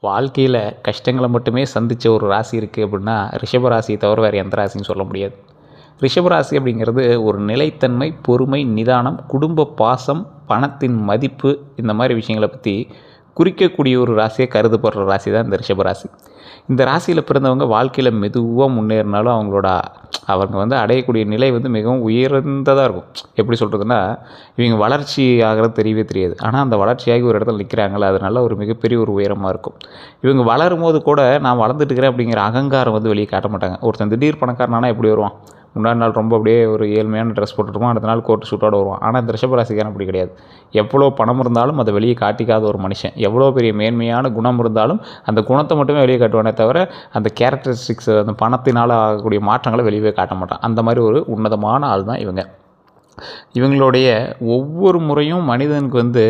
வாழ்க்கையில் கஷ்டங்களை மட்டுமே சந்தித்த ஒரு ராசி இருக்குது அப்படின்னா ரிஷப ராசியை தவிர வேறு எந்த ராசியும் சொல்ல முடியாது. ரிஷப ராசி அப்படிங்கிறது ஒரு நிலைத்தன்மை, பொறுமை, நிதானம், குடும்ப பாசம், பணத்தின் மதிப்பு, இந்த மாதிரி விஷயங்களை பற்றி குறிக்கக்கூடிய ஒரு ராசியாக கருதப்படுற ராசி தான் இந்த ரிஷப ராசி. இந்த ராசியில் பிறந்தவங்க வாழ்க்கையில் மெதுவாக முன்னேறினாலும் அவங்க அடையக்கூடிய நிலை மிகவும் உயர்ந்ததாக இருக்கும். எப்படி சொல்கிறதுனா, இவங்க வளர்ச்சி ஆகிறது தெரியவே தெரியாது. ஆனால் அந்த வளர்ச்சியாகி ஒரு இடத்துல நிற்கிறாங்கள, அது நல்ல ஒரு மிகப்பெரிய ஒரு உயரமாக இருக்கும். இவங்க வளரும் போது கூட நான் வளர்ந்துட்டு இருக்கிறேன் அப்படிங்கிற அகங்காரம் வெளியே காட்ட மாட்டாங்க. ஒருத்தன் திடீர் பணக்காரனானா எப்படி வருவான்? முன்னாடி நாள் ரொம்ப அப்படியே ஒரு ஏழ்மையான ட்ரெஸ் போட்டுருப்பான், அடுத்த நாள் கோட்டு சூட்டோடு வருவான். ஆனால் இந்த ரிஷபராசிக்காரன் அப்படி கிடையாது. எவ்வளோ பணம் இருந்தாலும் அதை வெளியே காட்டிக்காத ஒரு மனுஷன். எவ்வளோ பெரிய மேன்மையான குணம் இருந்தாலும் அந்த குணத்தை மட்டுமே வெளியே காட்டுவானே தவிர அந்த கேரக்டரிஸ்டிக்ஸ், அந்த பணத்தினால் ஆகக்கூடிய மாற்றங்களை வெளியே காட்ட மாட்டான். அந்த மாதிரி ஒரு உன்னதமான ஆள் தான் இவங்க. இவங்களுடைய ஒவ்வொரு முறையும் மனிதனுக்கு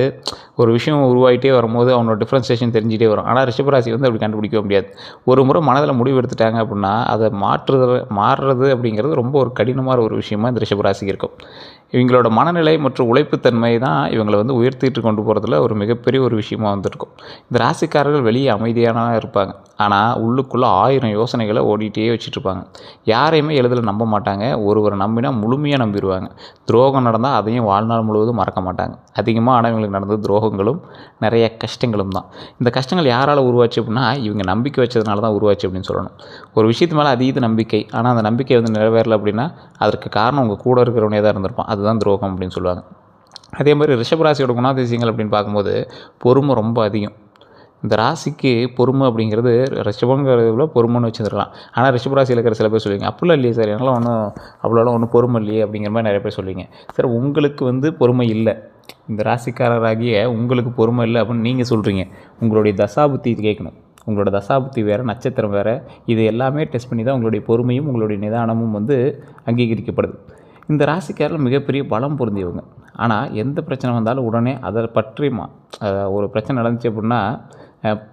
ஒரு விஷயம் உருவாகிட்டே வரும்போது அவனோட டிஃப்ரென்சியேஷன் தெரிஞ்சிட்டே வரும். ஆனால் ரிஷபராசி அப்படி கண்டுபிடிக்க முடியாது. ஒரு முறை மனதில் முடிவு எடுத்துட்டாங்க அப்படின்னா அதை மாறுறது அப்படிங்கிறது ரொம்ப ஒரு கடினமான ஒரு விஷயமா இந்த ரிஷபராசிக்கு இருக்கும். இவங்களோட மனநிலை மற்றும் உழைப்புத்தன்மை தான் இவங்களை உயர்த்திட்டு கொண்டு போகிறதுல ஒரு மிகப்பெரிய ஒரு விஷயமா இருக்கும். இந்த ராசிக்காரர்கள் வெளியே அமைதியான இருப்பாங்க, ஆனால் உள்ளுக்குள்ளே 1000 யோசனைகளை ஓடிட்டே வச்சுட்ருப்பாங்க. யாரையுமே எளிதில் நம்ப மாட்டாங்க. ஒருவரை நம்பினா முழுமையாக நம்பிடுவாங்க. துரோகம் நடந்தால் அதையும் வாழ்நாள் முழுவதும் மறக்க மாட்டாங்க. அதிகமாக ஆனவங்களுக்கு நடந்தது துரோகங்களும் நிறைய கஷ்டங்களும் தான். இந்த கஷ்டங்கள் யாரால் உருவாச்சு அப்படின்னா இவங்க நம்பிக்கை வச்சதுனால தான் உருவாச்சு அப்படின்னு சொல்லணும். ஒரு விஷயத்து மேலே அதீத நம்பிக்கை, ஆனால் அந்த நம்பிக்கை நிறைவேறலை அப்படின்னா அதற்கு காரணம் உங்கள் கூட இருக்கிறவனே தான் இருந்திருப்பான். அதுதான் துரோகம் அப்படின்னு சொல்லுவாங்க. அதே மாதிரி ரிஷபராசியோட குணாதிசயங்கள் அப்படின்னு பார்க்கும்போது பொறுமை ரொம்ப அதிகம். இந்த ராசிக்கு பொறுமை அப்படிங்கிறது ரிஷபங்கிறதுல பொறுமைன்னு வச்சுருக்கலாம். ஆனால் ரிஷபராசியில் இருக்கிற சில பேர் சொல்லுவீங்க, அப்படிலாம் இல்லையே சார், என்னால் அவ்வளோலாம் பொறுமை இல்லையே அப்படிங்கிற மாதிரி நிறைய பேர் சொல்லுவீங்க. சார், உங்களுக்கு பொறுமை இல்லை, இந்த ராசிக்காரராகிய உங்களுக்கு பொறுமை இல்லை அப்படின்னு நீங்கள் சொல்கிறீங்க. உங்களுடைய தசாபுத்தி கேட்கணும். உங்களோட தசாபுத்தி வேறு, நட்சத்திரம் வேறு, இது எல்லாமே டெஸ்ட் பண்ணி தான் உங்களுடைய பொறுமையும் உங்களுடைய நிதானமும் அங்கீகரிக்கப்படுது. இந்த ராசிக்காரர்கள் மிகப்பெரிய பலம் பொருந்தியவங்க. ஆனால் எந்த பிரச்சனை வந்தாலும் உடனே அதை பற்றி ஒரு பிரச்சனை நடந்துச்சு அப்படின்னா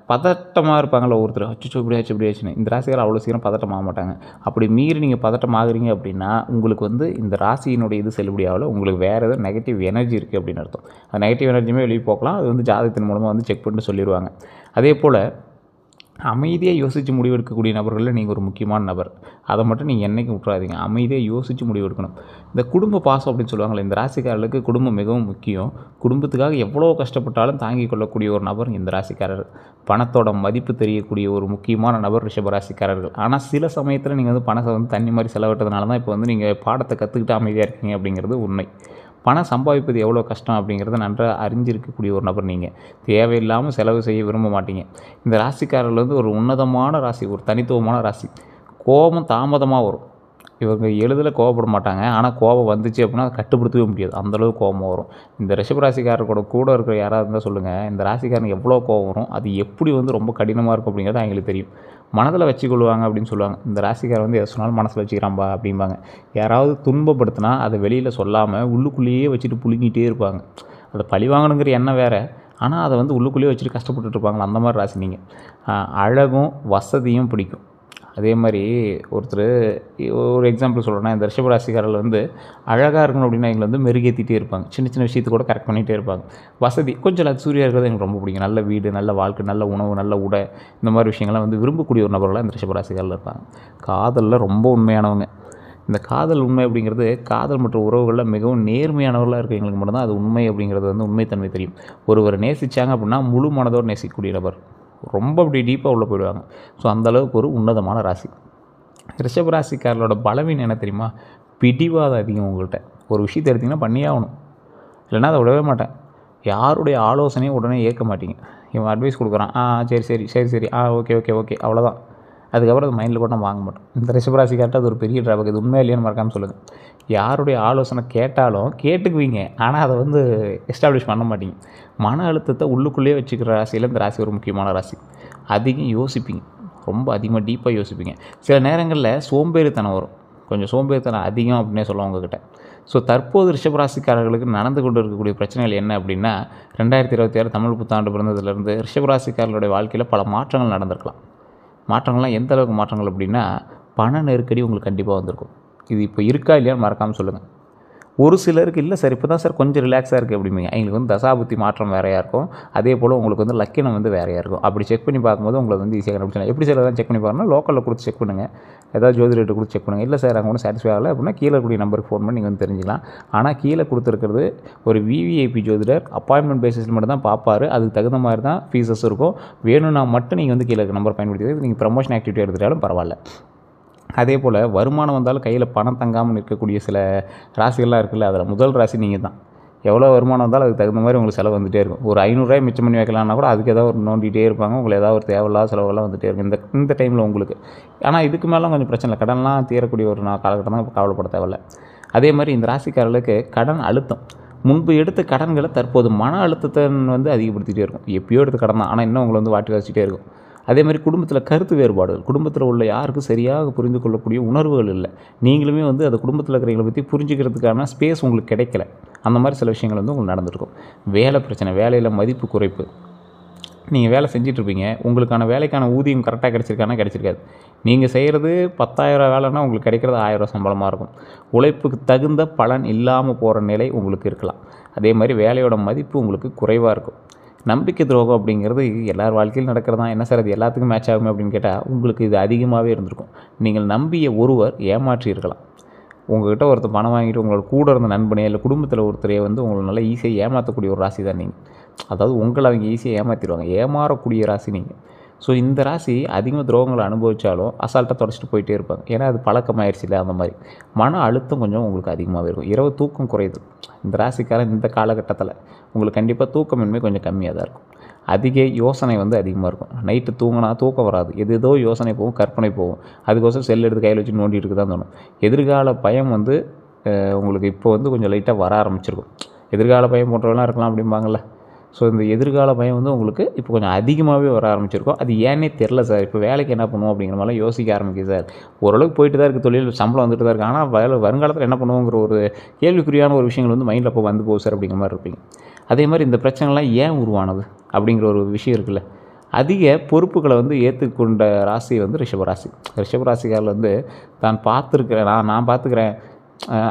பதட்டமாக இருப்பாங்களோ ஒருத்தர், அச்சோ இப்படி ஆச்சுன்னு. இந்த ராசிக்காரர் அவ்வளோ சீக்கிரம் பதட்டம் ஆக மாட்டாங்க. அப்படி மீறி நீங்கள் பதட்டம் ஆகுறீங்க அப்படின்னா உங்களுக்கு இந்த ராசியினுடைய இது செல்லுபடியாகல, உங்களுக்கு வேறு ஏதோ நெகட்டிவ் எனர்ஜி இருக்குது அப்படின்னு அர்த்தம். அந்த நெகட்டிவ் எனர்ஜியுமே வெளியே போக்கலாம். அது ஜாதகத்தின் மூலமாக செக் பண்ணிட்டு சொல்லிடுவாங்க. அதே போல் அமைதியாக யோசித்து முடிவெடுக்கக்கூடிய நபர்களில் நீங்கள் ஒரு முக்கியமான நபர். அதை மட்டும் நீங்கள் என்றைக்கும் விட்டுறாதீங்க. அமைதியாக யோசித்து முடிவெடுக்கணும். இந்த குடும்ப பாசம் அப்படின்னு சொல்லுவாங்களே, இந்த ராசிக்காரர்களுக்கு குடும்பம் மிகவும் முக்கியம். குடும்பத்துக்காக எவ்வளோ கஷ்டப்பட்டாலும் தாங்கிக் கொள்ளக்கூடிய ஒரு நபர் இந்த ராசிக்காரர். பணத்தோட மதிப்பு தெரியக்கூடிய ஒரு முக்கியமான நபர் ரிஷபராசிக்காரர்கள். ஆனால் சில சமயத்தில் நீங்கள் பணத்தை தண்ணி மாதிரி செலவிட்டதுனால தான் இப்போ நீங்கள் பாடத்தை கற்றுக்கிட்டு அமைதியாக இருக்கீங்க அப்படிங்கிறது உண்மை. பணம் சம்பாதிப்பது எவ்வளோ கஷ்டம் அப்படிங்கிறத நன்றாக அறிஞ்சிருக்கக்கூடிய ஒரு நபர் நீங்கள். தேவையில்லாமல் செலவு செய்ய விரும்ப மாட்டீங்க. இந்த ராசிக்காரர்கள் ஒரு உன்னதமான ராசி, ஒரு தனித்துவமான ராசி. கோபம் தாமதமாக வரும். இவங்க எளிதில் கோவப்பட மாட்டாங்க. ஆனால் கோபம் வந்துச்சு அப்படின்னா அதை கட்டுப்படுத்தவே முடியாது. அந்தளவுக்கு கோபம் வரும். இந்த ரிஷபராசிக்காரர்களோட கூட இருக்கிற யாராவது இருந்தால் சொல்லுங்கள், இந்த ராசிக்காரனுக்கு எவ்வளோ கோபம் வரும், அது எப்படி ரொம்ப கடினமாக இருக்கும் அப்படிங்கிறது அவங்களுக்கு தெரியும். மனதில் வச்சுக்கொள்வாங்க அப்படின்னு சொல்லுவாங்க. இந்த ராசிக்காரர் எதை சொன்னாலும் மனசில் வச்சுக்கிறான்பா அப்படிம்பாங்க. யாராவது துன்பப்படுத்தினா அதை வெளியில் சொல்லாமல் உள்ளுக்குள்ளேயே வச்சுட்டு புழுங்கிட்டே இருப்பாங்க. அதை பழி வாங்கணுங்கிற எண்ணம் வேறு, ஆனால் அதை உள்ளுக்குள்ளேயே வச்சுட்டு கஷ்டப்பட்டுட்டு இருப்பாங்களா, அந்த மாதிரி ராசி நீங்கள். அழகும் வசதியும் பிடிக்கும். அதே மாதிரி ஒரு எக்ஸாம்பிள் சொல்கிறேன்னா, இந்த ரிஷபராசிக்காரர்கள் அழகாக இருக்கணும் அப்படின்னா எங்களை மெருகேற்றிட்டே இருப்பாங்க. சின்ன சின்ன விஷயத்தை கூட கரெக்ட் பண்ணிகிட்டே இருப்பாங்க. வசதி கொஞ்சம் லக்ஸூரியாக இருக்கிறது எனக்கு ரொம்ப பிடிக்கும். நல்ல வீடு, நல்ல வாழ்க்கை, நல்ல உணவு, நல்ல உடை, இந்த மாதிரி விஷயங்கள்லாம் விரும்பக்கூடிய ஒரு நபர்களாக இந்த ரிஷபராசிக்காரர்கள் இருப்பாங்க. காதலில் ரொம்ப உண்மையானவங்க. இந்த காதல் உண்மை அப்படிங்கிறது காதல் மற்றும் உறவுகளில் மிகவும் நேர்மையானவர்களாக இருக்கிறவங்களுக்கு மட்டும்தான் அது உண்மை அப்படிங்கிறது உண்மைத்தன்மை தெரியும். ஒருவரை நேசித்தாங்க அப்படின்னா முழு மனதோடு நேசிக்கக்கூடிய நபர். ரொம்ப அப்படி டீப்பாக உள்ளே போயிடுவாங்க. ஸோ அந்தளவுக்கு ஒரு உன்னதமான ராசி. ரிஷபராசிக்காரர்களோட பலவீனம் என்ன தெரியுமா? பிடிவாதம் அதிகம். உங்கள்கிட்ட ஒரு விஷயத்தை எடுத்திங்கன்னா பண்ணியே ஆகணும், இல்லைன்னா அதை விடவே மாட்டேன். யாருடைய ஆலோசனையும் உடனே ஏற்க மாட்டீங்க. இவன் அட்வைஸ் கொடுக்குறான், சரி ஓகே அவ்வளோதான். அதுக்கப்புறம் அது மைண்டில் போட்டால் வாங்க மாட்டோம். இந்த ரிஷபராசிக்கார்ட்ட அது ஒரு பெரிய ட்ராபக். இது உண்மையாக இல்லையான்னு மறக்காமல் சொல்லுங்கள். யாருடைய ஆலோசனை கேட்டாலும் கேட்டுக்குவீங்க, ஆனால் அதை எஸ்டாப்ளிஷ் பண்ண மாட்டீங்க. மன அழுத்தத்தை உள்ளுக்குள்ளேயே வச்சுக்கிற ராசியில் இந்த ராசி ஒரு முக்கியமான ராசி. அதிகம் யோசிப்பீங்க, ரொம்ப அதிகமாக டீப்பாக யோசிப்பீங்க. சில நேரங்களில் சோம்பேறித்தனம் வரும். கொஞ்சம் சோம்பேறித்தனம் அதிகம் அப்படின்னே சொல்லுவாங்க உங்ககிட்ட. ஸோ தற்போது ரிஷபராசிக்காரர்களுக்கு நடந்து கொண்டு இருக்கக்கூடிய பிரச்சனைகள் என்ன அப்படின்னா, 2026 தமிழ் புத்தாண்டு பிறந்ததுலேருந்து ரிஷபராசிக்காரர்களுடைய வாழ்க்கையில் பல மாற்றங்கள் நடந்திருக்கலாம். மாற்றங்கள்லாம் எந்த அளவுக்கு மாற்றங்கள் அப்படின்னா, பண நெருக்கடி உங்களுக்கு கண்டிப்பாக வந்திருக்கும். இது இப்போ இருக்கா இல்லையான்னு மறக்காமல் சொல்லுங்கள். ஒரு சிலருக்கு இல்லை சார் இப்போ தான் சார் கொஞ்சம் ரிலாக்ஸாக இருக்குது அப்படிம்பீங்க. எங்களுக்கு வந்து தசாபுத்தி மாற்றம் வேறையாக இருக்கும். அதே போல் உங்களுக்கு வந்து லக்கினம் வந்து வேறையாக இருக்கும். அப்படி செக் பண்ணி பார்க்கும்போது உங்களுக்கு வந்து ஈஸியாக கண்டுபிடிச்சலாம். எப்படி சார் எதாவது செக் பண்ணி பார்க்கணும், லோக்கலில் கொடுத்து செக் பண்ணுங்கள். ஏதாவது ஜோதிடர்கிட்ட கொடுத்து செக் பண்ணுங்கள். இல்லை சார் அங்கே ஒன்றும் சாட்டிஸ்ஃபை ஆகலை அப்படின்னா கீழே இருக்கக்கூடிய நம்பருக்கு ஃபோன் பண்ணி நீங்கள் வந்து தெரிஞ்சுக்கலாம். ஆனால் கீழே கொடுத்துருக்கிறது ஒரு விவிஐபி ஜோதிடர் அப்பாயின்மெண்ட் பேசிஸில் மட்டும் தான் பார்ப்பார். அதுக்கு தகுந்த மாதிரி தான் ஃபீஸஸ் இருக்கும். வேணும்னா மட்டும் நீங்கள் வந்து கீழே இருக்க நம்பர் பயன்படுத்தி நீங்கள் ப்ரமோஷன் ஆக்டிவிட்டி எடுத்துட்டாலும் பரவாயில்ல. அதே போல் வருமானம் வந்தாலும் கையில் பணம் தங்காமல் இருக்கக்கூடிய சில ராசிகள்லாம் இருக்குல்ல, அதில் முதல் ராசி நீங்கள் தான். எவ்வளோ வருமானம் வந்தாலும் அதுக்கு தகுந்த மாதிரி உங்களுக்கு செலவு வந்துகிட்டே இருக்கும். ஒரு 500 மிச்சம் பண்ணி வைக்கலாம்னா கூட அதுக்கு ஏதாவது ஒரு நோண்டிகிட்டே இருப்பாங்க. உங்களுக்கு ஏதாவது ஒரு தேவையில்லாத செலவெல்லாம் வந்துகிட்டே இருக்கும் இந்த டைமில் உங்களுக்கு. ஆனால் இதுக்கு மேலாம் கொஞ்சம் பிரச்சனை இல்லை. கடன்லாம் தீரக்கூடிய ஒரு காலகட்டம் தான் கவலைப்பட தேவையில்லை. அதே மாதிரி இந்த ராசிக்காரர்களுக்கு கடன் அழுத்தம், முன்பு எடுத்த கடன்களை தற்போது மன அழுத்தத்தை வந்து அதிகப்படுத்திகிட்டே இருக்கும். எப்பயோ எடுத்த கடன் தான், ஆனால் இன்னும் உங்களை வந்து வாட்டி வச்சுட்டே இருக்கும். அதே மாதிரி குடும்பத்தில் கருத்து வேறுபாடுகள், குடும்பத்தில் உள்ள யாருக்கும் சரியாக புரிந்து கொள்ளக்கூடிய உணர்வுகள் இல்லை. நீங்களுமே வந்து அந்த குடும்பத்தில் இருக்கிறவங்களை பற்றி புரிஞ்சுக்கிறதுக்கான ஸ்பேஸ் உங்களுக்கு கிடைக்கல. அந்த மாதிரி சில விஷயங்கள் வந்து உங்களுக்கு நடந்திருக்கும். வேலை பிரச்சனை, வேலையில் மதிப்பு குறைப்பு. நீங்கள் வேலை செஞ்சிட்ருப்பீங்க, உங்களுக்கான வேலைக்கான ஊதியம் கரெக்டாக கிடச்சிருக்காது. நீங்கள் செய்கிறது 10,000 வேலைன்னா உங்களுக்கு கிடைக்கிறது 1000 சம்பளமாக இருக்கும். உழைப்புக்கு தகுந்த பலன் இல்லாமல் போகிற நிலை உங்களுக்கு இருக்கலாம். அதே மாதிரி வேலையோட மதிப்பு உங்களுக்கு குறைவாக இருக்கும். நம்பிக்கை துரோகம் அப்படிங்கிறது எல்லார் வாழ்க்கையிலும் நடக்கிறது தான். என்ன சார் அது எல்லாத்துக்கும் மேட்ச் ஆகுமே அப்படின்னு கேட்டால் உங்களுக்கு இது அதிகமாகவே இருந்திருக்கும். நீங்கள் நம்பிய ஒருவர் ஏமாற்றி இருக்கலாம். உங்கள்கிட்ட ஒருத்தர் பணம் வாங்கிட்டு உங்களோட கூட இருந்த நண்பனையோ இல்லை குடும்பத்தில் ஒருத்தரையே வந்து உங்களை நல்லா ஈஸியாக ஏமாற்றக்கூடிய ஒரு ராசி தான் நீங்கள். அதாவது உங்களை அவங்க ஈஸியாக ஏமாற்றிடுவாங்க. ஏமாறக்கூடிய ராசி நீங்கள். ஸோ இந்த ராசி அதிகமாக துரோகங்களை அனுபவித்தாலும் அசால்ட்டாக தொடச்சிட்டு போயிட்டே இருப்பாங்க. ஏன்னா அது பழக்கமாயிருச்சு இல்லை. அந்த மாதிரி மன அழுத்தம் கொஞ்சம் உங்களுக்கு அதிகமாகவே இருக்கும். இரவு தூக்கம் குறையுது. இந்த ராசிக்காரன் இந்த காலகட்டத்தில் உங்களுக்கு கண்டிப்பாக தூக்கமின்மை கொஞ்சம் கம்மியாக தான் இருக்கும். அதிக யோசனை வந்து அதிகமாக இருக்கும். நைட்டு தூங்கினா தூக்கம் வராது. ஏதோ யோசனை போகும், கற்பனை போகும். அதுக்கோசரம் செல் எடுத்து கையில் வச்சு நோண்டிட்டு இருக்க தான் தோணும். எதிர்கால பயம் வந்து உங்களுக்கு இப்போ வந்து கொஞ்சம் லைட்டாக வர ஆரம்பிச்சிருக்கும். எதிர்கால பயம் போன்றவெல்லாம் இருக்கலாம் அப்படிம்பாங்கள்ல. ஸோ இந்த எதிர்கால பயம் வந்து உங்களுக்கு இப்போ கொஞ்சம் அதிகமாகவே வர ஆரம்பிச்சிருக்கும். அது ஏன்னே தெரில சார். இப்போ வேலைக்கு என்ன பண்ணுவோம் அப்படிங்கிற மாதிரிலாம் யோசிக்க ஆரம்பிக்குது சார். ஓரளவுக்கு போயிட்டு தான் இருக்குது, தொழில் சம்பளம் வந்துட்டு தான் இருக்குது. ஆனால் வருங்காலத்தில் என்ன பண்ணுவோங்கிற ஒரு கேள்விக்குறியான ஒரு விஷயங்கள் வந்து மைண்டில் அப்போ வந்து போகுது சார் அப்படிங்கிற மாதிரி இருப்பீங்க. அதே மாதிரி இந்த பிரச்சனைலாம் ஏன் உருவானது அப்படிங்கிற ஒரு விஷயம் இருக்குல்ல. அதிக பொறுப்புகளை வந்து ஏற்றுக்கொண்ட ராசி வந்து ரிஷபராசி. ரிஷபராசிக்காரில் வந்து தான் பார்த்துருக்கிறேன், நான் பார்த்துக்கிறேன்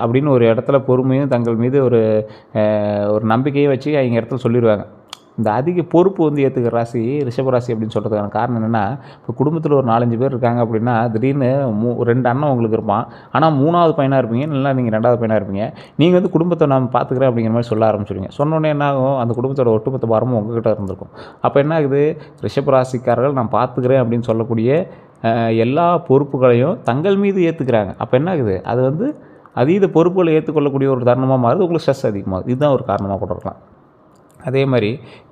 அப்படின்னு ஒரு இடத்துல பொறுமையும் தங்கள் மீது ஒரு நம்பிக்கையை வச்சு அவங்க இடத்துல சொல்லிடுவாங்க. இந்த அதிக பொறுப்பு வந்து ஏற்றுக்கிற ராசி ரிஷபராசி அப்படின்னு சொல்கிறதுக்கான காரணம் என்னென்னா, இப்போ குடும்பத்தில் ஒரு 4-5 பேர் இருக்காங்க அப்படின்னா திடீர்னு 2 அண்ணன் உங்களுக்கு இருப்பான். ஆனால் 3வது பையனாக இருப்பீங்க, இல்லை நீங்கள் 2வது பையனாக இருப்பீங்க. நீங்கள் வந்து குடும்பத்தை நான் பார்த்துக்கிறேன் அப்படிங்கிற மாதிரி சொல்ல ஆரம்பிச்சிடுவீங்க. சொன்னோன்னே என்ன ஆகும், அந்த குடும்பத்தோட ஒட்டுமொத்த பாரமும் உங்ககிட்ட இருந்திருக்கும். அப்போ என்ன ஆகுது, ரிஷபராசிக்காரர்கள் நான் பார்த்துக்கிறேன் அப்படின்னு சொல்லக்கூடிய எல்லா பொறுப்புகளையும் தங்கள் மீது ஏற்றுக்கிறாங்க. அப்போ என்ன ஆகுது, அது வந்து அதீத பொறுப்புகளை ஏற்றுக்கொள்ளக்கூடிய ஒரு தருணமாக மாறுது. உங்களுக்கு ஸ்ட்ரெஸ் அதிகமாகுது. இதுதான் ஒரு காரணமாக கூட இருக்கலாம். அதே மாதிரி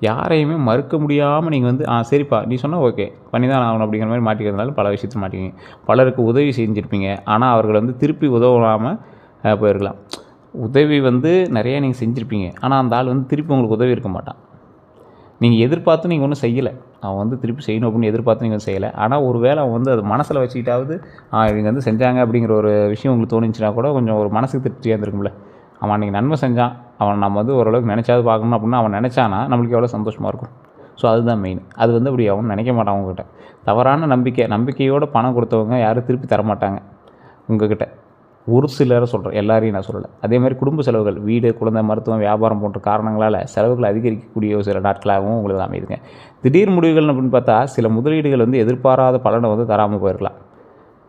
யாரையுமே மறுக்க முடியாமல் நீங்கள் வந்து சரிப்பா நீ சொன்னால் ஓகே பண்ணி தான் ஆகணும் அப்படிங்கிற மாதிரி மாட்டிக்கிறதுனால பல விஷயத்தில் மாட்டிக்கிங்க. பலருக்கு உதவி செஞ்சுருப்பீங்க, ஆனால் அவர்கள் வந்து திருப்பி உதவாமல் போயிருக்கலாம். உதவி வந்து நிறையா நீங்கள் செஞ்சுருப்பீங்க, ஆனால் அந்த ஆள் வந்து திருப்பி உங்களுக்கு உதவி இருக்க மாட்டான். நீங்கள் எதிர்பார்த்து நீங்கள் ஒன்றும் செய்யலை, அவன் வந்து திருப்பி செய்யணும் அப்படின்னு எதிர்பார்த்து நீங்கள் செய்யலை. ஆனால் ஒரு வேளை அவன் வந்து அது மனசில் வச்சுக்கிட்டாவது இவங்க வந்து செஞ்சாங்க அப்படிங்கிற ஒரு விஷயம் உங்களுக்கு தோணுச்சுன்னா கூட கொஞ்சம் ஒரு மனசுக்கு திருப்தியாக இருந்திருக்கும்ல. அவன் அன்றைக்கி நன்மை செஞ்சான், அவன் நம்ம வந்து ஓரளவுக்கு நினச்சாவது பார்க்கணும் அப்படின்னா அவன் நினச்சானா நம்மளுக்கு எவ்வளோ சந்தோஷமாக இருக்கும். ஸோ அதுதான் மெயின். அது வந்து அப்படி அவன் நினைக்க மாட்டான். உங்ககிட்ட தவறான நம்பிக்கையோடு பணம் கொடுத்தவங்க யாரும் திருப்பி தரமாட்டாங்க உங்ககிட்ட. ஒரு சிலரை சொல்கிறேன், எல்லாரையும் நான் சொல்லலை. அதே மாதிரி குடும்ப செலவுகள், வீடு, குழந்தை, மருத்துவம், வியாபாரம் போன்ற காரணங்களால் செலவுகள் அதிகரிக்கக்கூடிய ஒரு சில நாட்களாகவும் உங்களுக்கு அமைதுங்க. திடீர் முடிவுகள் அப்படின்னு பார்த்தா சில முதலீடுகள் வந்து எதிர்பாராத பலனை வந்து தராமல் போயிருக்கலாம்.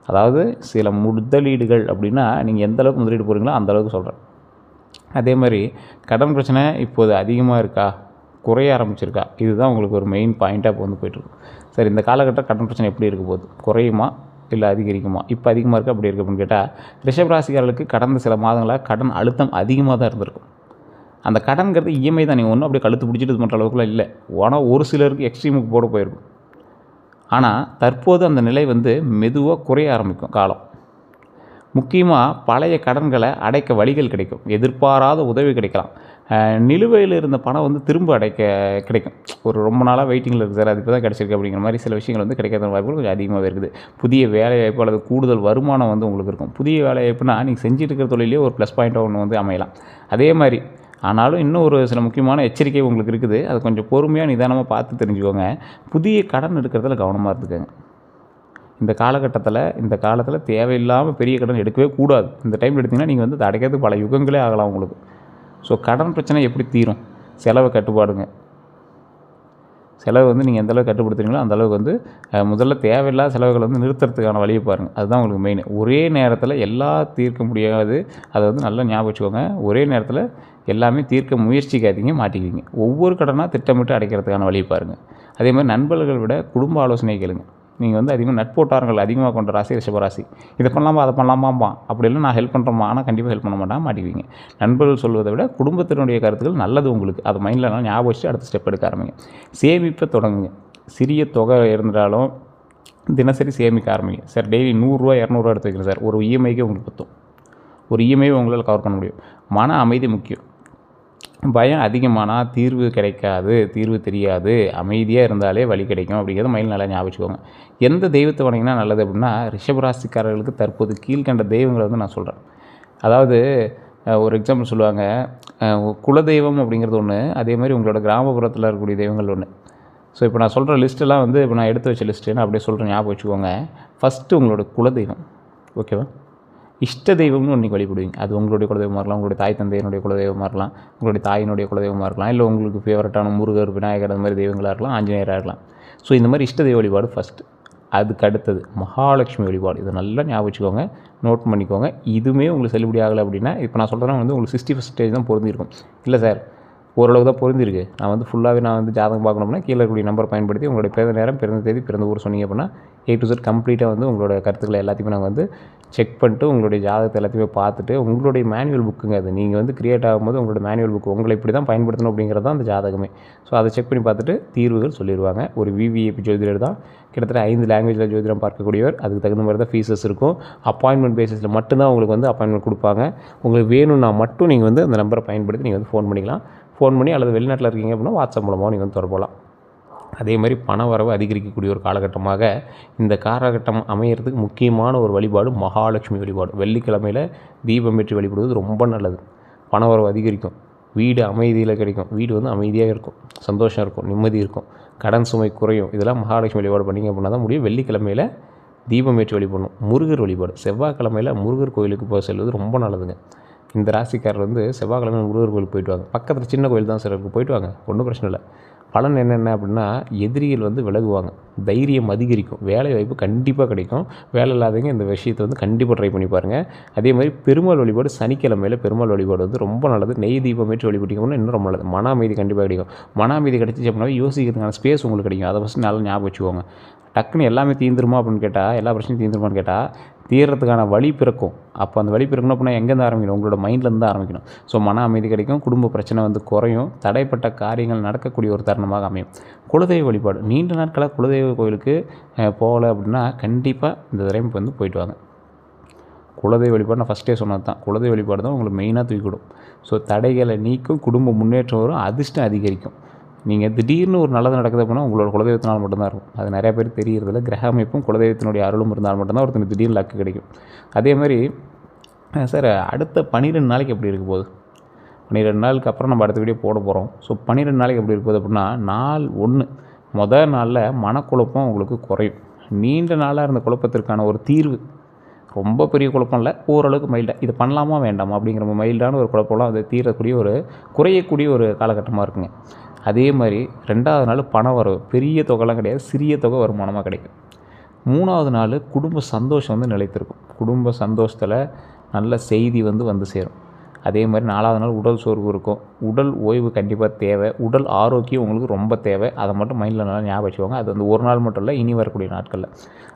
அதாவது சில முதலீடுகள் அப்படின்னா நீங்கள் எந்த அளவுக்கு முதலீடு போகிறீங்களோ அந்தளவுக்கு சொல்கிறேன். அதே மாதிரி கடன் பிரச்சனை இப்போது அதிகமாக இருக்கா, குறைய ஆரம்பிச்சிருக்கா, இதுதான் உங்களுக்கு ஒரு மெயின் பாயிண்ட்டாக இப்போ வந்து போய்ட்டுருக்கு. சரி, இந்த காலகட்டம் கடன் பிரச்சனை எப்படி இருக்க போகுது, குறையுமா இல்லை அதிகரிக்குமா, இப்போ அதிகமாக இருக்குது அப்படி இருக்குது அப்படின்னு கேட்டால், ரிஷபராசிக்காரர்களுக்கு கடந்த சில மாதங்களாக கடன் அழுத்தம் அதிகமாக தான் இருந்திருக்கும். அந்த கடன்கிறது இஎம்ஐ தான், நீங்கள் ஒன்றும் அப்படியே கழுத்து பிடிச்சிட்டு இது பண்ணுற அளவுக்குலாம் இல்லை. ஆனால் ஒரு சிலருக்கு எக்ஸ்ட்ரீமுக்கு போட போயிருக்கும். ஆனால் தற்போது அந்த நிலை வந்து மெதுவாக குறைய ஆரம்பிக்கும் காலம். முக்கியமாக பழைய கடன்களை அடைக்க வழிகள் கிடைக்கும், எதிர்பாராத உதவி கிடைக்கலாம். நிலுவையில் இருந்த பணம் வந்து திரும்ப கிடைக்கும். ஒரு ரொம்ப நாளாக வெயிட்டிங்கில் இருக்குது சார், அது இப்போ தான் கிடச்சிருக்கு அப்படிங்கிற மாதிரி சில விஷயங்கள் வந்து கிடைக்காத வாய்ப்புகள் கொஞ்சம் அதிகமாகவே இருக்குது. புதிய வேலைவாய்ப்பு அல்லது கூடுதல் வருமானம் வந்து உங்களுக்கு இருக்கும். புதிய வேலைவாய்ப்புனா நீங்கள் செஞ்சுட்டு இருக்கிற தொழிலே ஒரு ப்ளஸ் பாயிண்ட்டாக ஒன்று வந்து அமையலாம். அதே மாதிரி ஆனாலும் இன்னும் ஒரு சில முக்கியமான எச்சரிக்கை உங்களுக்கு இருக்குது. அது கொஞ்சம் பொறுமையாக நிதானமாக பார்த்து தெரிஞ்சுக்கோங்க. புதிய கடன் எடுக்கிறதுல கவனமாக இருந்துக்கோங்க. இந்த காலத்தில் தேவையில்லாமல் பெரிய கடன் எடுக்கவே கூடாது. இந்த டைமில் எடுத்திங்கன்னா நீங்கள் வந்து அடைக்கிறதுக்கு பல யுகங்களே ஆகலாம் உங்களுக்கு. ஸோ கடன் பிரச்சனை எப்படி தீரும்? செலவை கட்டுப்பாடுங்க. செலவு வந்து நீங்கள் எந்தளவுக்கு கட்டுப்படுத்துறீங்களோ அந்தளவுக்கு வந்து முதல்ல தேவையில்லாத செலவுகளை வந்து நிறுத்துறதுக்கான வழியை பாருங்கள். அதுதான் உங்களுக்கு மெயின். ஒரே நேரத்தில் எல்லாம் தீர்க்க முடியாது. அதை வந்து நல்லா ஞாபகம் வச்சுக்கோங்க. ஒரே நேரத்தில் எல்லாமே தீர்க்க முயற்சிக்காதீங்க, மாட்டிக்குவீங்க. ஒவ்வொரு கடனாக திட்டமிட்டு அடைக்கிறதுக்கான வழியை பாருங்கள். அதே மாதிரி நண்பர்களை விட குடும்ப ஆலோசனை கேளுங்க. நீங்கள் வந்து அதிகமாக நட்போட்டாரங்கள் அதிகமாக கொண்ட ராசி ரிஷபராசி. இதை பண்ணலாமா அதை பண்ணலாமாம்பா, அப்படி இல்லை நான் ஹெல்ப் பண்ணுறோமா, ஆனால் கண்டிப்பாக ஹெல்ப் பண்ண மாட்டாங்க, மாட்டிக்குவீங்க. நண்பர்கள் சொல்வதை விட குடும்பத்தினுடைய கருத்துக்கள் நல்லது உங்களுக்கு. அதை மைண்டில் நல்லா ஞாபகம் வச்சு அடுத்த ஸ்டெப் எடுக்க ஆரம்பிங்க. சேமிப்பை தொடங்குங்க. சிறிய தொகை இருந்தாலும் தினசரி சேமிக்க ஆரம்பிங்க. சார் டெய்லி 100 200 எடுத்து வைக்கிறேன் சார், ஒரு இஎம்ஐக்கே உங்களுக்கு பற்றும். ஒரு இஎம்ஐ உங்களால் கவர் பண்ண முடியும். மன அமைதி முக்கியம். பயம் அதிகமானால் தீர்வு கிடைக்காது, தீர்வு தெரியாது. அமைதியாக இருந்தாலே வழி கிடைக்கும் அப்படிங்கிறத மைண்டில் நல்லா ஞாபகம் வச்சுக்கோங்க. எந்த தெய்வத்தை வணங்கினா நல்லது அப்படின்னா, ரிஷபராசிக்காரர்களுக்கு தற்போது கீழ்கண்ட தெய்வங்களை வந்து நான் சொல்கிறேன். அதாவது ஒரு எக்ஸாம்பிள் சொல்லுவாங்க, குலதெய்வம் அப்படிங்கிறது ஒன்று, அதே மாதிரி உங்களோட கிராமப்புறத்தில் இருக்கக்கூடிய தெய்வங்கள் ஒன்று. ஸோ இப்போ நான் சொல்கிற லிஸ்ட்டெல்லாம் வந்து இப்போ நான் எடுத்து வச்ச லிஸ்ட்டு நான் அப்படியே சொல்கிறேன், ஞாபகம் வச்சுக்கோங்க. ஃபஸ்ட்டு உங்களோட குலதெய்வம், ஓகேவா? இஷ்ட தெய்வம்னு ஒன்று வழிபடுவீங்க. அது உங்களுடைய குலதெய்வமாக இருக்கலாம், உங்களுடைய தாய் தந்தையினுடைய குலதெய்வமாக இருக்கலாம், உங்களுடைய தாயினுடைய குலதெய்வமாக இருக்கலாம், இல்லை உங்களுக்கு ஃபேவரட்டான முருகர், விநாயகர், அந்த மாதிரி தெய்வங்களாக இருக்கலாம், ஆஞ்சநேயராக இருக்கலாம். ஸோ இந்த மாதிரி இஷ்ட தெய்வ வழிபாடு ஃபஸ்ட்டு. அதுக்கு அடுத்தது மகாலட்சுமி வழிபாடு. இதை நல்லா ஞாபகம் வச்சுக்கோங்க, நோட் பண்ணிக்கோங்க. இதுவுமே உங்களுக்கு செல்லுபடி ஆகலை அப்படின்னா, இப்போ நான் சொல்கிறேன் வந்து உங்களுக்கு 60% தான் பொருந்திருக்கும். இல்லை சார் ஓரளவு தான் பொருந்திருக்கு, நான் வந்து ஃபுல்லாகவே நான் வந்து ஜாதகம் பார்க்கணும் அப்படின்னா, கீழே இருக்கக்கூடிய நம்பர் பயன்படுத்தி உங்களுடைய பிறந்த நேரம், பிறந்த தேதி, பிறந்த ஊர் சொன்னீங்க அப்படின்னா A to Z கம்ப்ளீட்டாக வந்து உங்களோட கருத்துக்களை எல்லாத்தையுமே நாங்கள் வந்து செக் பண்ணிட்டு உங்களுடைய ஜாதகத்தை எல்லாத்தையுமே பார்த்துட்டு, உங்களுடைய மேனுவல் புக்குங்க அது. நீங்கள் வந்து கிரியேட் ஆகும்போது உங்களோட மேனுவல் புக் உங்களை இப்படி தான் பயன்படுத்தணும் அப்படிங்கிறது தான் அந்த ஜாதகமே. ஸோ அதை செக் பண்ணி பார்த்துட்டு தீர்வுகள் சொல்லிடுவாங்க. ஒரு விவிஐபி ஜோதிடர் தான், கிட்டத்தட்ட 5 லாங்குவேஜில் ஜோதிடம் பார்க்கக்கூடியவர். அதுக்கு தகுந்த மாதிரி தான் ஃபீஸஸ் இருக்கும். அப்பாயின்மெண்ட் பேசிஸில் மட்டும்தான் உங்களுக்கு வந்து அப்பாயின்மெண்ட் கொடுப்பாங்க. உங்களுக்கு வேணும்னா மட்டும் நீங்கள் வந்து அந்த நம்பரை பயன்படுத்தி நீங்கள் வந்து ஃபோன் பண்ணிக்கலாம். ஃபோன் பண்ணி அல்லது வெளிநாட்டில் இருக்கீங்க அப்படின்னா வாட்ஸ்அப் மூலமாக நீங்கள் வந்து தொடரலாம். அதே மாதிரி பண வரவு அதிகரிக்கக்கூடிய ஒரு காலகட்டமாக இந்த காலகட்டம் அமையிறதுக்கு முக்கியமான ஒரு வழிபாடு மகாலட்சுமி வழிபாடு. வெள்ளிக்கிழமையில் தீபம் ஏற்றி வழிபடுவது ரொம்ப நல்லது. பண வரவு அதிகரிக்கும், வீடு அமைதியில் கிடைக்கும், வீடு வந்து அமைதியாக இருக்கும், சந்தோஷம் இருக்கும், நிம்மதி இருக்கும், கடன் சுமை குறையும். இதெல்லாம் மகாலட்சுமி வழிபாடு பண்ணிங்க அப்படின்னா தான் முடியும். வெள்ளிக்கிழமையில் தீபம் ஏற்றி வழிபடணும். முருகர் வழிபாடு செவ்வாய்க்கிழமையில் முருகர் கோயிலுக்கு போக செல்வது ரொம்ப நல்லதுங்க. இந்த ராசிக்காரர் வந்து செவ்வாய்க்கிழமை முருகர் கோயிலுக்கு போயிட்டு வாங்க. பக்கத்தில் சின்ன கோயில் தான் சார் இருக்குது, போயிட்டு வாங்க, ஒன்றும் பிரச்சனை இல்லை. பலன் என்னென்ன அப்படின்னா, எதிரிகள் வந்து விலகுவாங்க, தைரியம் அதிகரிக்கும், வேலை வாய்ப்பு கண்டிப்பாக கிடைக்கும். வேலை இல்லாதவங்க இந்த விஷயத்தை வந்து கண்டிப்பாக ட்ரை பண்ணி பாருங்கள். அதே மாதிரி பெருமாள் வழிபாடு சனிக்கிழமையில் பெருமாள் வழிபாடு வந்து ரொம்ப நல்லது. நெய் தீபம் ஏற்றி வழிபட்டிங்கன்னா இன்னும் ரொம்ப நல்லது. மன அமைதி கண்டிப்பாக கிடைக்கும். மன அமைதி கிடைச்சிச்சு அப்படின்னா யோசிக்கிறதுக்கான ஸ்பேஸ் உங்களுக்கு கிடைக்கும். அதை ஃபஸ்ட்டு நல்லா ஞாபகம் வச்சுக்கோங்க. டக்குன்னு எல்லாமே தீந்துருமா அப்படின்னு கேட்டால், எல்லா பிரச்சனையும் தீந்துருமான்னு கேட்டால் தீர்றதுக்கான வழி பிறக்கும். அப்போ அந்த வழி பிறக்கணும் அப்படின்னா எங்கேருந்து ஆரம்பிக்கணும்? உங்களோட மைண்ட்லேருந்து தான் ஆரம்பிக்கணும். ஸோ மன அமைதி கிடைக்கும், குடும்ப பிரச்சனை வந்து குறையும், தடைப்பட்ட காரியங்கள் நடக்கக்கூடிய ஒரு தருணமாக அமையும். குலதெய்வ வழிபாடு நீண்ட நாட்களாக குலதெய்வ கோயிலுக்கு போகலை அப்படின்னா கண்டிப்பாக இந்த தடவை வந்து போயிட்டு வாங்க. குலதெய்வ வழிபாடு நான் ஃபஸ்ட்டே சொன்னது தான். குலதெய்வ வழிபாடு தான் உங்களுக்கு மெயினாக தூக்கிவிடும். ஸோ தடைகளை நீக்கும், குடும்ப முன்னேற்றம் வரும், அதிர்ஷ்டம் அதிகரிக்கும். நீங்கள் திடீர்னு ஒரு நல்லது நடக்குது அப்படின்னா உங்களோட குலதெய்வத்தினால் மட்டும்தான் இருக்கும். அது நிறையா பேர் தெரியறதில்ல. கிரக அமைப்பும் குலதெய்வத்தினுடைய அருளும் இருந்தால் மட்டும்தான் ஒருத்தருக்கு திடீர்னு லக்கு கிடைக்கும். அதே மாதிரி சார் அடுத்த 12 நாளைக்கு எப்படி இருக்க போகுது? 12 நாளுக்கு அப்புறம் நம்ம அடுத்த வீடியோ போட போகிறோம். ஸோ 12 நாளைக்கு எப்படி இருக்க போகுது அப்படின்னா, நாள் 1 முதல் நாளில் மனக்குழப்பம் உங்களுக்கு குறையும். நீண்ட நாளாக இருந்த குழப்பத்திற்கான ஒரு தீர்வு, ரொம்ப பெரிய குழப்பம் இல்லை, ஓரளவுக்கு மைல்டாக இது பண்ணலாமா வேண்டாமா அப்படிங்கிற மைல்டான ஒரு குழப்பம்லாம் அது தீரக்கூடிய ஒரு குறையக்கூடிய ஒரு காலகட்டமாக இருக்குங்க. அதே மாதிரி 2வது நாள் பணம் வரவு, பெரிய தொகைலாம் கிடையாது, சிறிய தொகை வருமானமாக கிடைக்கும். 3வது நாள் குடும்ப சந்தோஷம் வந்து நிலைத்திருக்கும். குடும்ப சந்தோஷத்தில் நல்ல செய்தி வந்து சேரும். அதே மாதிரி 4வது நாள் உடல் சோர்வு இருக்கும். உடல் ஓய்வு கண்டிப்பாக தேவை. உடல் ஆரோக்கியம் உங்களுக்கு ரொம்ப தேவை. அதை மட்டும் மைண்டில் நல்லா ஞாபகம் வச்சுக்கோங்க. அது வந்து ஒரு நாள் மட்டும் இல்லை, இனி வரக்கூடிய நாட்களில்.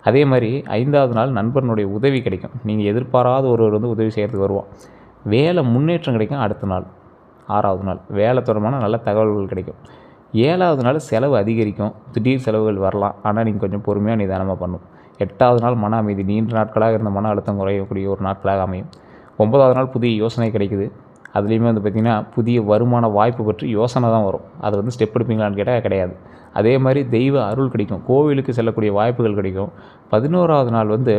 அதே மாதிரி 5வது நாள் நண்பர்களுடைய உதவி கிடைக்கும். நீங்கள் எதிர்பாராத ஒருவர் வந்து உதவி செய்கிறதுக்கு வருவோம். வேலை முன்னேற்றம் கிடைக்கும். அடுத்த நாள் 6வது நாள் வேலை தொடர்பான நல்ல தகவல்கள் கிடைக்கும். 7வது நாள் செலவு அதிகரிக்கும், திடீர் செலவுகள் வரலாம், ஆனால் நீங்கள் கொஞ்சம் பொறுமையாக நிதானமாக பண்ணணும். 8வது நாள் மன அமைதி, நீண்ட நாட்களாக இருந்த மன அழுத்தம் குறையக்கூடிய ஒரு நாட்களாக அமையும். 9வது நாள் புதிய யோசனை கிடைக்குது. அதுலேயுமே வந்து பார்த்திங்கன்னா புதிய வருமான வாய்ப்பு பற்றி யோசனை தான் வரும். அது வந்து ஸ்டெப் எடுப்பீங்களான்னு கேட்டால் கிடையாது. அதே மாதிரி தெய்வ அருள் கிடைக்கும், கோவிலுக்கு செல்லக்கூடிய வாய்ப்புகள் கிடைக்கும். 11வது நாள் வந்து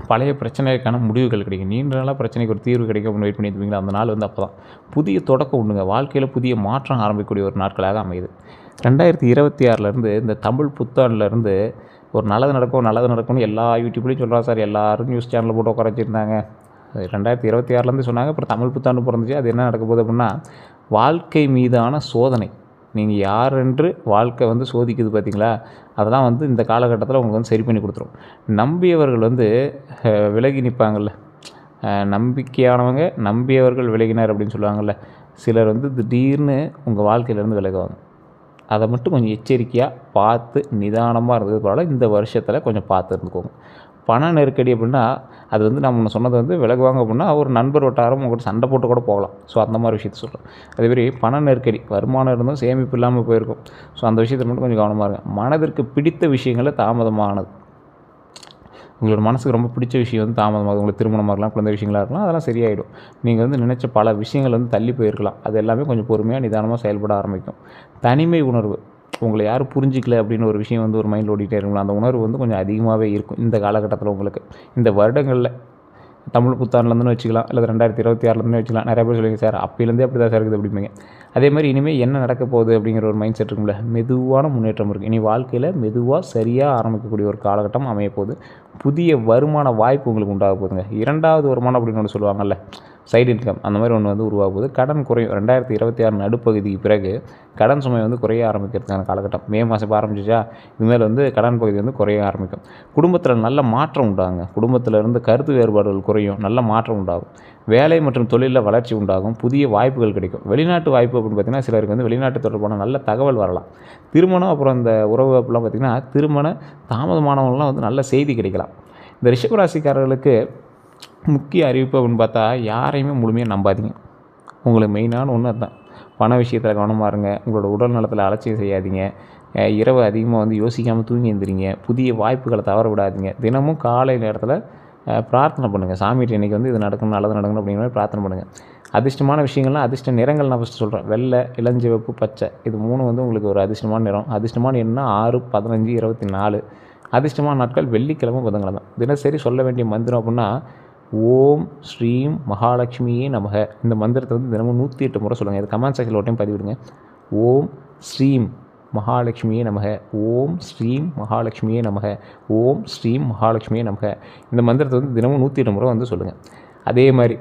பழைய பிரச்சனைக்கான முடிவுகள் கிடைக்கும். நீண்ட நாளாக பிரச்சனைக்கு ஒரு தீர்வு கிடைக்கும் அப்படின்னு வெயிட் பண்ணியிருப்பீங்களா, அந்த நாள் வந்து அப்போ தான் புதிய தொடக்கம் உண்டுங்க. வாழ்க்கையில் புதிய மாற்றம் ஆரம்பிக்கக்கூடிய ஒரு நாட்களாக அமையுது. 2026 இந்த தமிழ் புத்தாண்டுலேருந்து ஒரு நல்லது நடக்கும் நல்லது நடக்கும்னு எல்லா யூடியூப்லேயும் சொல்கிறா சார், எல்லோரும் நியூஸ் சேனலில் போட்டு உட்கார வச்சுருந்தாங்க. 2026 சொன்னாங்க. அப்புறம் தமிழ் புத்தாண்டு பிறந்துச்சு. அது என்ன நடக்க போகுது அப்படின்னா, வாழ்க்கை மீதான சோதனை. நீங்கள் யார் என்று வாழ்க்கை வந்து சோதிக்குது பார்த்தீங்களா, அதெல்லாம் வந்து இந்த காலகட்டத்தில் உங்களுக்கு வந்து சரி பண்ணி கொடுத்துரும். நம்பியவர்கள் வந்து விலகி நிற்பாங்கள்ல, நம்பிக்கையானவங்க நம்பியவர்கள் விலகினார் அப்படின்னு சொல்லுவாங்கள்ல, சிலர் வந்து திடீர்னு உங்கள் வாழ்க்கையிலேருந்து விலகுவாங்க. அதை மட்டும் கொஞ்சம் எச்சரிக்கையாக பார்த்து நிதானமாக இருந்தது பரவாயில்ல. இந்த வருஷத்தில் கொஞ்சம் பார்த்து இருந்துக்கோங்க. பண நெருக்கடி அப்படின்னா, அது வந்து நம்ம ஒன்று சொன்னது வந்து விலகுவாங்க அப்படின்னா, ஒரு நண்பர் வட்டாரம் உங்கள்கிட்ட சண்டை போட்டு கூட போகலாம். ஸோ அந்த மாதிரி விஷயத்த சொல்கிறேன். அதேமாரி பண நெருக்கடி, வருமானம் இருந்தும் சேமிப்பு இல்லாமல் போயிருக்கும். ஸோ அந்த விஷயத்தில் மட்டும் கொஞ்சம் கவனமாக இருங்க. மனதிற்கு பிடித்த விஷயங்களில் தாமதமானது, உங்களோட மனசுக்கு ரொம்ப பிடிச்ச விஷயம் வந்து தாமதமாகும். உங்களுக்கு திருமணமாக இருக்கலாம், குழந்தை விஷயங்களாக இருக்கலாம், அதெல்லாம் சரியாயிடும். நீங்கள் வந்து நினச்ச பல விஷயங்கள் வந்து தள்ளி போயிருக்கலாம். அது எல்லாமே கொஞ்சம் பொறுமையாக நிதானமாக செயல்பட ஆரம்பிக்கும். தனிமை உணர்வு, உங்களை யாரும் புரிஞ்சிக்கல அப்படின்னு ஒரு விஷயம் வந்து ஒரு மைண்டில் ஓடிட்டே இருக்குங்களா, அந்த உணர்வு வந்து கொஞ்சம் அதிகமாகவே இருக்கும் இந்த காலகட்டத்தில். உங்களுக்கு இந்த வருடங்களில் தமிழ் புத்தாண்டுலேருந்துன்னு வச்சுக்கலாம், இல்லை 2026 வச்சுக்கலாம். நிறைய பேர் சொல்லுவீங்க சார் அப்போலேருந்தே அப்படி தான் சார் இருக்குது அப்படிம்பீங்க. அதே மாதிரி இனிமேல் என்ன நடக்க போகுது அப்படிங்கிற ஒரு மைண்ட் செட் இருக்கும்ல, மெதுவான முன்னேற்றம் இருக்குது. இனி வாழ்க்கையில் மெதுவாக சரியாக ஆரம்பிக்கக்கூடிய ஒரு காலகட்டம் அமையப்போகுது. புதிய வருமான வாய்ப்பு உங்களுக்கு உண்டாக போகுதுங்க. 2வது வருமானம் அப்படின்னு ஒன்று சொல்லுவாங்கள்ல, சைடு இன்கம், அந்த மாதிரி ஒன்று வந்து உருவாக போகுது. கடன் குறையும். 2026 நடுப்பகுதிக்கு பிறகு கடன் சுமை வந்து குறைய ஆரம்பிக்கிறதுக்கான காலகட்டம். மே மாதம் இப்போ ஆரம்பிச்சிச்சா, இதுமாதிரி வந்து கடன் பகுதி வந்து குறைய ஆரம்பிக்கும். குடும்பத்தில் நல்ல மாற்றம் உண்டாகுங்க. குடும்பத்தில் இருந்து கருத்து வேறுபாடுகள் குறையும், நல்ல மாற்றம் உண்டாகும். வேலை மற்றும் தொழிலில் வளர்ச்சி உண்டாகும். புதிய வாய்ப்புகள் கிடைக்கும். வெளிநாட்டு வாய்ப்பு அப்படின்னு பார்த்திங்கன்னா, சிலருக்கு வந்து வெளிநாட்டு தொடர்பான நல்ல தகவல் வரலாம். திருமணம் அப்புறம் இந்த உறவு அப்படிலாம் பார்த்திங்கன்னா, திருமண தாமதமானவங்களாம் வந்து நல்ல செய்தி கிடைக்கலாம். இந்த ரிஷபராசிக்காரர்களுக்கு முக்கிய அறிவிப்பு அப்படின்னு பார்த்தா, யாரையுமே முழுமையாக நம்பாதீங்க. உங்களுக்கு மெயினான ஒன்று அதுதான். பண விஷயத்தில் கவனமாக இருங்க. உங்களோட உடல் நலத்தில் அலட்சியம் செய்யாதீங்க. இரவு அதிகமாக வந்து யோசிக்காமல் தூங்கி எழுந்திரிங்க. புதிய வாய்ப்புகளை தவற விடாதீங்க. தினமும் காலை நேரத்தில் பிரார்த்தனை பண்ணுங்கள். சாமிகிட்ட இன்றைக்கி வந்து இது நடக்கணும், நல்லது நடக்கணும் அப்படிங்கிற மாதிரி பிரார்த்தனை பண்ணுங்கள். அதிர்ஷ்டமான விஷயங்கள்லாம், அதிர்ஷ்ட நிறங்கள் நான் ஃபஸ்ட்டு சொல்கிறேன். வெள்ளை, இளஞ்சிவப்பு, பச்சை, இது 3 வந்து உங்களுக்கு ஒரு அதிர்ஷ்டமான நிறம். அதிர்ஷ்டமான எண்ணா 6, 15, 24. அதிர்ஷ்டமான நாட்கள் வெள்ளிக்கிழமை, புதன்கிழமை. தினசரி சொல்ல வேண்டிய மந்திரம் அப்படின்னா, ஓம் ஸ்ரீம் மகாலட்சுமியே நமக. இந்த மந்திரத்தை வந்து தினமும் 108 முறை சொல்லுங்கள். இது கமெண்ட் செக்ஷனில் ஒரு டைம் பதிவிடுங்க. ஓம் ஸ்ரீம் மகாலட்சுமியே நமக, ஓம் ஸ்ரீம் மகாலட்சுமியே நமக, ஓம் ஸ்ரீம் மகாலட்சுமியே நமக. இந்த மந்திரத்தை வந்து தினமும் 108 முறை வந்து சொல்லுங்கள். அதே மாதிரி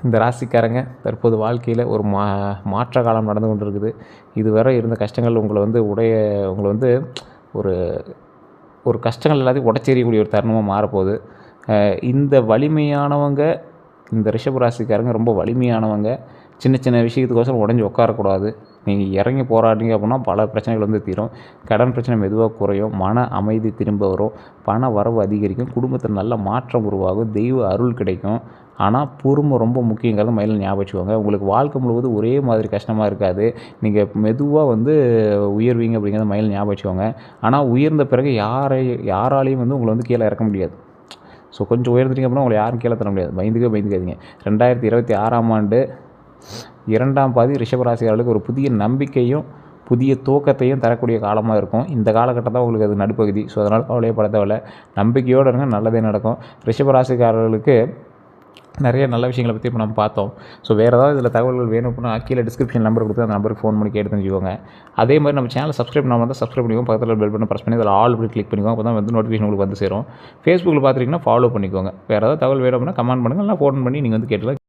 இந்த ராசிக்காரங்க தற்போது வாழ்க்கையில் ஒரு மாற்ற காலம் நடந்து கொண்டு இருக்குது. இதுவரை இருந்த கஷ்டங்கள் உங்களை வந்து ஒரு கஷ்டங்கள் எல்லாத்தையும் உடச்செறியக்கூடிய ஒரு தருணமாக மாறப்போகுது. இந்த வலிமையானவங்க, இந்த ரிஷபராசிக்காரங்க ரொம்ப வலிமையானவங்க. சின்ன சின்ன விஷயத்துக்கோசரம் உடஞ்சி உட்காரக்கூடாது. நீங்கள் இறங்கி போராடிங்க அப்படின்னா பல பிரச்சனைகள் வந்து தீரும். கடன் பிரச்சனை மெதுவாக குறையும். மன அமைதி திரும்ப வரும். பண வரவு அதிகரிக்கும். குடும்பத்தில் நல்ல மாற்றம் உருவாகும். தெய்வ அருள் கிடைக்கும். ஆனால் பொறுமை ரொம்ப முக்கியங்கிறத மைண்டில் ஞாபகம் வச்சுக்கோங்க. உங்களுக்கு வாழ்க்கை முழுவதும் ஒரே மாதிரி கஷ்டமாக இருக்காது. நீங்கள் மெதுவாக வந்து உயர்வீங்க அப்படிங்கிறத மைண்டில் ஞாபகம் வச்சுக்கோங்க. ஆனால் உயர்ந்த பிறகு யாராலையும் வந்து உங்களை வந்து கீழே இறக்க முடியாது. ஸோ கொஞ்சம் உயர்ந்துட்டீங்க அப்படின்னா உங்களை யாரும் கீழே தர முடியாது. பயந்துக்காதீங்க. 2026 ஆண்டு 2ஆம் பாதி ரிஷபராசிக்காரர்களுக்கு ஒரு புதிய நம்பிக்கையும் புதிய துவக்கத்தையும் தரக்கூடிய காலமாக இருக்கும். இந்த காலகட்டத்தில் உங்களுக்கு அது நடுப்பகுதி. ஸோ அதனால் கவலையே பட தேவையில்லை. நம்பிக்கையோடு இருங்க, நல்லதே நடக்கும். ரிஷபராசிக்காரர்களுக்கு நிறைய நல்ல விஷயங்களை பற்றி இப்போ நம்ம பார்த்தோம். ஸோ வேறு ஏதாவது இதில் தகவல்கள் வேணும் அப்படின்னா கீழே டிஸ்கிரிப்ஷன் நம்பர் கொடுத்து அந்த நம்பருக்கு ஃபோன் பண்ணி கேட்டு தெரிஞ்சுக்கோங்க. அதே மாதிரி நம்ம சேனல் சப்ஸ்கிரைப் பண்ணாமல் தான் சப்ஸ்கிரைப் பண்ணிக்கோங்க. பக்கத்தில் பெல் பட்டன் ப்ரெஸ் பண்ணி அதில் ஆல் அப்படி கிளிக் பண்ணிக்கோங்க. அப்போ தான் வந்து நோட்டிஃபிகேஷன் உங்களுக்கு வந்து சேரும். ஃபேஸ்புக்கில் பார்த்துட்டிங்கன்னா ஃபாலோ பண்ணிக்கோங்க. வேறு ஏதாவது தகவல் வேணும் அப்படின்னா கமெண்ட் பண்ணுங்கள், இல்லை ஃபோன் பண்ணி நீங்கள் வந்து கேட்டுக்கலாம்.